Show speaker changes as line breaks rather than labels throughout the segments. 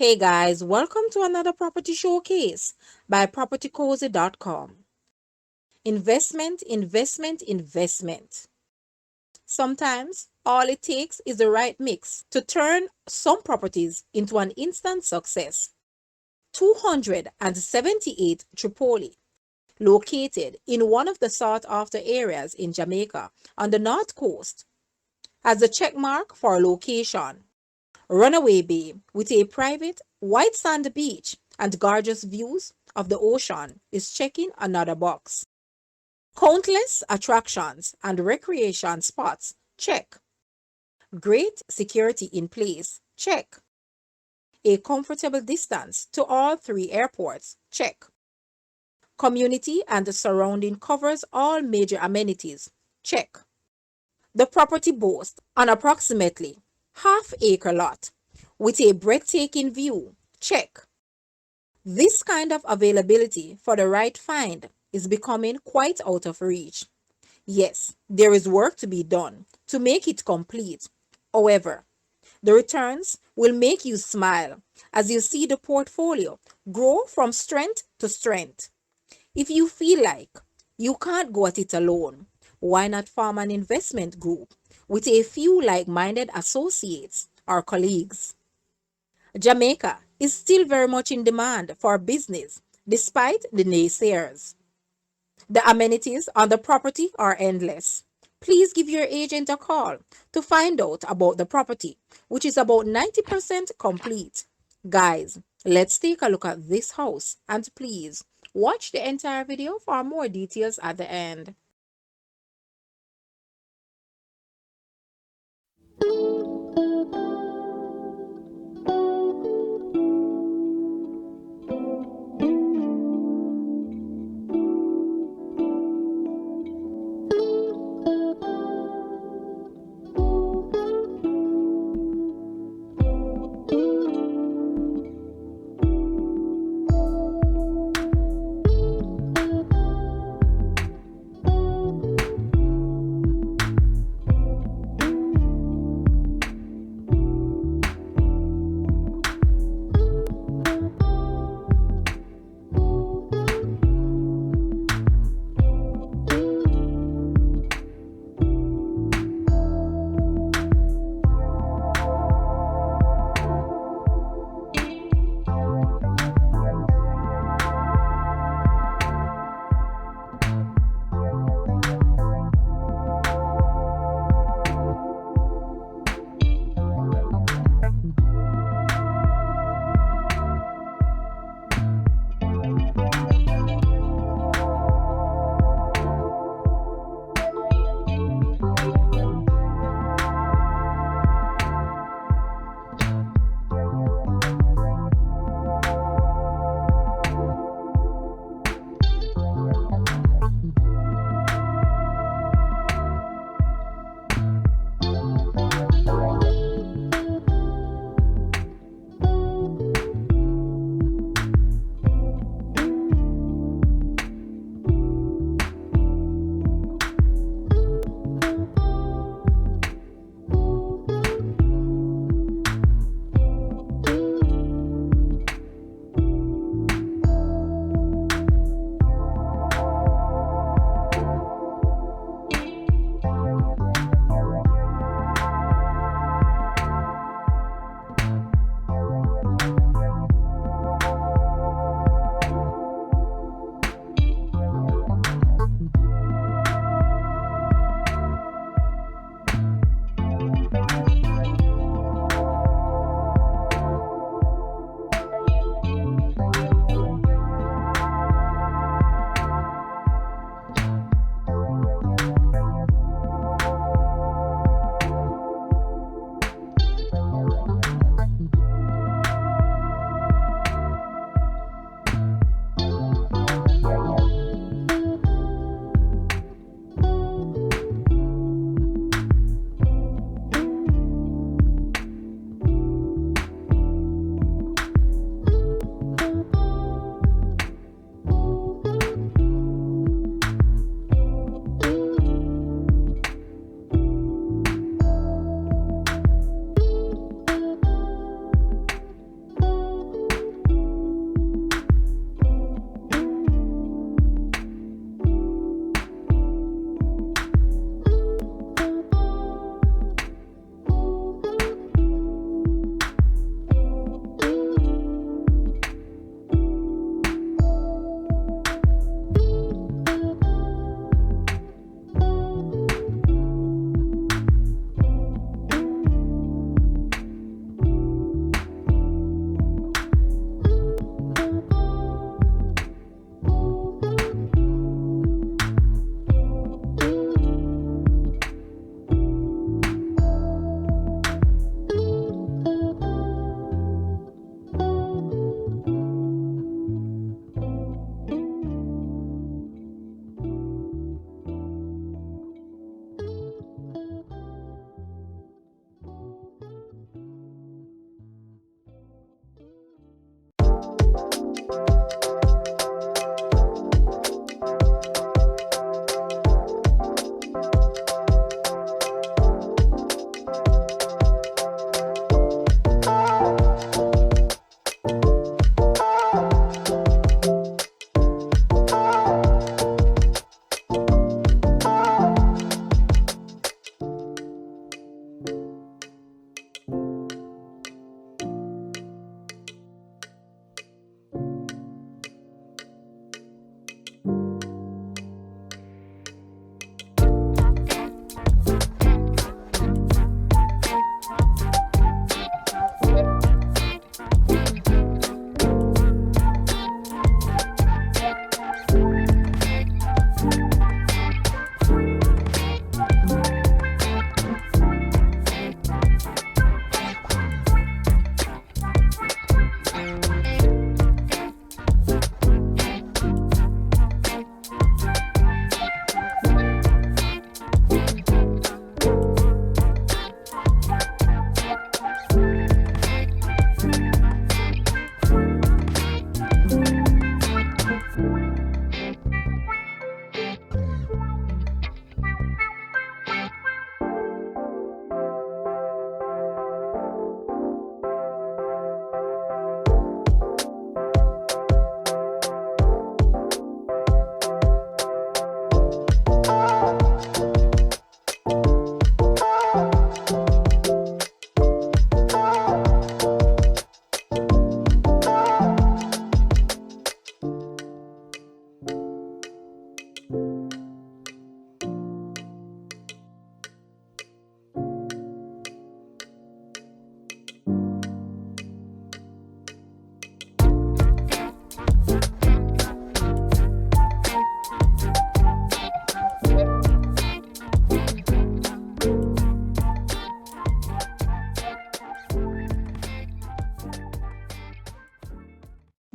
Hey guys, welcome to another property showcase by propertycozy.com. Investment, investment, investment. Sometimes all it takes is the right mix to turn some properties into an instant success. 278 Tripoli, located in one of the sought after areas in Jamaica on the north coast, has a check mark for location. Runaway Bay, with a private white sand beach and gorgeous views of the ocean, is checking another box. Countless attractions and recreation spots, check. Great security in place, check. A comfortable distance to all three airports, check. Community and the surrounding covers all major amenities, check. The property boasts an approximately half-acre lot with a breathtaking view, check. This kind of availability for the right find is becoming quite out of reach. Yes, there is work to be done to make it complete. However, the returns will make you smile as you see the portfolio grow from strength to strength. If you feel like you can't go at it alone, why not form an investment group with a few like-minded associates or colleagues? Jamaica is still very much in demand for business despite the naysayers. The amenities on the property are endless. Please give your agent a call to find out about the property, which is about 90% complete. Guys, let's take a look at this house and please watch the entire video for more details at the end.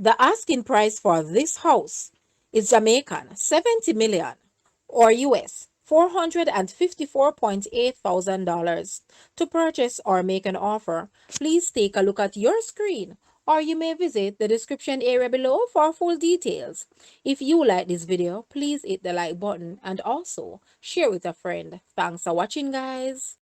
The asking price for this house is Jamaican 70 million or US $454,800. To purchase or make an offer, please take a look at your screen or you may visit the description area below for full details. If you like this video, please hit the like button and also share with a friend. Thanks for watching, guys.